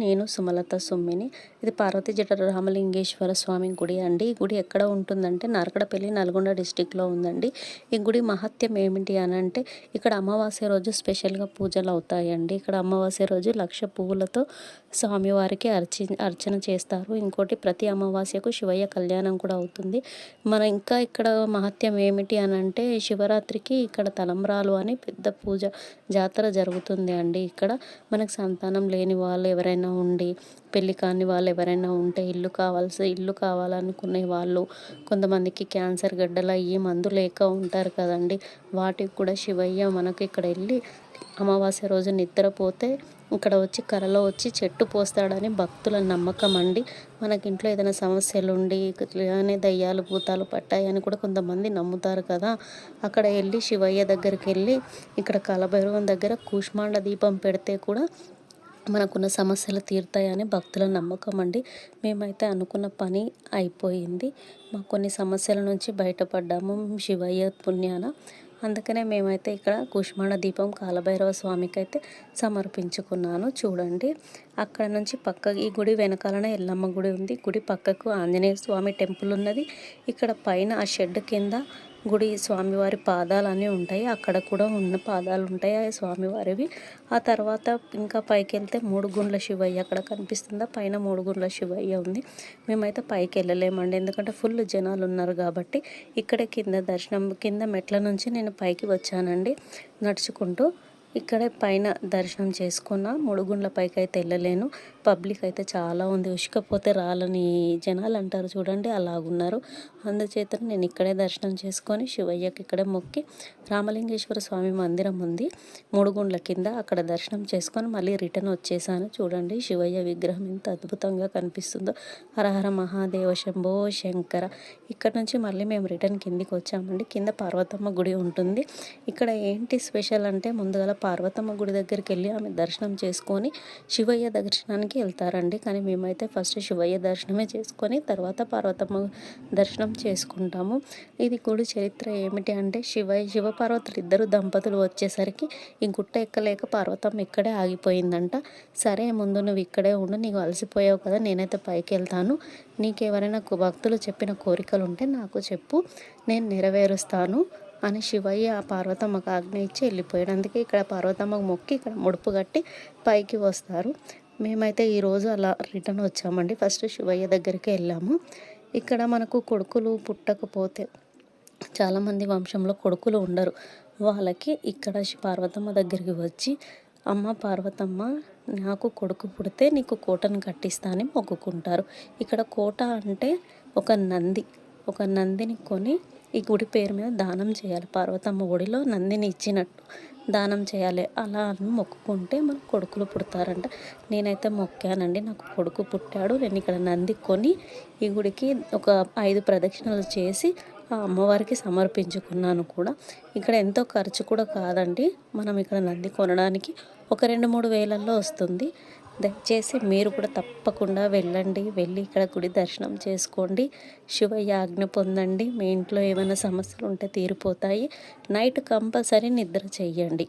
నేను సుమలత సుమ్మిని. ఇది పార్వతీ జట రామలింగేశ్వర స్వామి గుడి అండి. ఈ గుడి ఎక్కడ ఉంటుందంటే నరకడపల్లి, నల్గొండ డిస్టిక్లో ఉందండి. ఈ గుడి మహత్యం ఏమిటి అని అంటే ఇక్కడ అమావాస్య రోజు స్పెషల్గా పూజలు అవుతాయండి. ఇక్కడ అమావాస్య రోజు 1,00,000 పువ్వులతో స్వామివారికి అర్చన చేస్తారు. ఇంకోటి ప్రతి అమావాస్యకు శివయ్య కళ్యాణం కూడా అవుతుంది. ఇంకా ఇక్కడ మహత్యం ఏమిటి అని అంటే శివరాత్రికి ఇక్కడ తలంబ్రాలు అని పెద్ద పూజ జాతర జరుగుతుంది అండి. ఇక్కడ మనకు సంతానం లేని వాళ్ళు ఎవరైనా ఉండి, పెళ్ళి కాని వాళ్ళు ఎవరైనా ఉంటే, ఇల్లు కావాలనుకునే వాళ్ళు, కొంతమందికి క్యాన్సర్ గడ్డలు అయ్యి మందు లేక ఉంటారు కదండి. వాటికి కూడా శివయ్య మనకు ఇక్కడ వెళ్ళి అమావాస్య రోజు నిద్రపోతే ఇక్కడ వచ్చి కలలో వచ్చి చెట్టు పోస్తాడని భక్తుల నమ్మకం అండి. మనకి ఇంట్లో ఏదైనా సమస్యలు ఉండి ఇలానే దయ్యాలు భూతాలు పట్టాయని కూడా కొంతమంది నమ్ముతారు కదా. అక్కడ వెళ్ళి శివయ్య దగ్గరికి వెళ్ళి ఇక్కడ కాలభైరవం దగ్గర కూష్మాండ దీపం పెడితే కూడా మనకున్న సమస్యలు తీరుతాయని భక్తుల నమ్మకం అండి. మేమైతే అనుకున్న పని అయిపోయింది. మాకు కొన్ని సమస్యల నుంచి బయటపడ్డాము శివయ్య పుణ్యాన. అందుకనే మేమైతే ఇక్కడ కూష్మాండ దీపం కాలభైరవ స్వామికి అయితే సమర్పించుకున్నాను. చూడండి, అక్కడ నుంచి ఈ గుడి వెనకాలనే ఎల్లమ్మ గుడి ఉంది. గుడి పక్కకు ఆంజనేయ స్వామి టెంపుల్ ఉన్నది. ఇక్కడ పైన ఆ షెడ్ కింద గుడి స్వామివారి పాదాలన్నీ ఉంటాయి. అక్కడ కూడా ఉన్న పాదాలు ఉంటాయి ఆ స్వామివారివి. ఆ తర్వాత ఇంకా పైకి వెళ్తే 3 గుండ్ల శివయ్య అక్కడ కనిపిస్తుందా, పైన 3 గుండ్ల శివయ్య ఉంది. మేమైతే పైకి వెళ్ళలేమండి, ఎందుకంటే ఫుల్ జనాలు ఉన్నారు కాబట్టి. ఇక్కడే కింద మెట్ల నుంచి నేను పైకి వచ్చానండి నడుచుకుంటూ. ఇక్కడే పైన దర్శనం చేసుకున్న 3 గుండ్ల పైకి అయితే వెళ్ళలేను. పబ్లిక్ అయితే చాలా ఉంది, ఉసుకపోతే రాలని జనాలు అంటారు చూడండి, అలాగున్నారు. అందుచేత నేను ఇక్కడే దర్శనం చేసుకొని శివయ్యకి ఇక్కడే మొక్కి, రామలింగేశ్వర స్వామి మందిరం ఉంది 3 గుండ్ల కింద, అక్కడ దర్శనం చేసుకొని మళ్ళీ రిటర్న్ వచ్చేసాను. చూడండి శివయ్య విగ్రహం ఎంత అద్భుతంగా కనిపిస్తుందో. హరహర మహాదేవ శంభో శంకర. ఇక్కడ నుంచి మళ్ళీ మేము రిటర్న్ కిందికి వచ్చామండి. కింద పార్వతమ్మ గుడి ఉంటుంది. ఇక్కడ ఏంటి స్పెషల్ అంటే ముందుగా పార్వతమ్మ గుడి దగ్గరికి వెళ్ళి ఆమె దర్శనం చేసుకొని శివయ్య దర్శనానికి వెళ్తారండి. కానీ మేమైతే ఫస్ట్ శివయ్య దర్శనమే చేసుకొని తర్వాత పార్వతమ్మ దర్శనం చేసుకుంటాము. ఇది గుడి చరిత్ర ఏమిటి అంటే శివపార్వతులు ఇద్దరు దంపతులు వచ్చేసరికి ఈ గుట్ట ఎక్కలేక పార్వతమ్మ ఇక్కడే ఆగిపోయిందంట. సరే, ముందు నువ్వు ఇక్కడే ఉండు, నీకు అలసిపోయావు కదా, నేనైతే పైకి వెళ్తాను, నీకెవరైనా భక్తులు చెప్పిన కోరికలు ఉంటే నాకు చెప్పు, నేను నెరవేరుస్తాను అని శివయ్య ఆ పార్వతమ్మకు ఆజ్ఞ ఇచ్చి వెళ్ళిపోయాడు. అందుకే ఇక్కడ పార్వతమ్మకు మొక్కి ఇక్కడ ముడుపు కట్టి పైకి వస్తారు. మేమైతే ఈరోజు అలా రిటర్న్ వచ్చామండి. ఫస్ట్ శివయ్య దగ్గరికి వెళ్ళాము. ఇక్కడ మనకు కొడుకులు పుట్టకపోతే, చాలామంది వంశంలో కొడుకులు ఉండరు, వాళ్ళకి ఇక్కడ పార్వతమ్మ దగ్గరికి వచ్చి, అమ్మ పార్వతమ్మ, నాకు కొడుకు పుడితే నీకు కోటను కట్టిస్తా అని మొక్కుకుంటారు. ఇక్కడ కోట అంటే ఒక నందిని కొని ఈ గుడి పేరు మీద దానం చేయాలి. పార్వతమ్మ గుడిలో నందిని ఇచ్చినట్టు దానం చేయాలి. అలా అని మొక్కుకుంటే మనకు కొడుకులు పుడతారంట. నేనైతే మొక్కానండి, నాకు కొడుకు పుట్టాడు. నేను ఇక్కడ నంది కొని ఈ గుడికి ఒక 5 ప్రదక్షిణలు చేసి ఆ అమ్మవారికి సమర్పించుకున్నాను కూడా. ఇక్కడ ఎంతో ఖర్చు కూడా కాదండి. మనం ఇక్కడ నంది కొనడానికి ఒక 2-3 వేలల్లో వస్తుంది. దయచేసి మీరు కూడా తప్పకుండా వెళ్ళి ఇక్కడ గుడి దర్శనం చేసుకోండి, శివయ్య ఆజ్ఞ పొందండి. మీ ఇంట్లో ఏమైనా సమస్యలు ఉంటే తీరిపోతాయి. నైట్ కంపల్సరీ నిద్ర చెయ్యండి.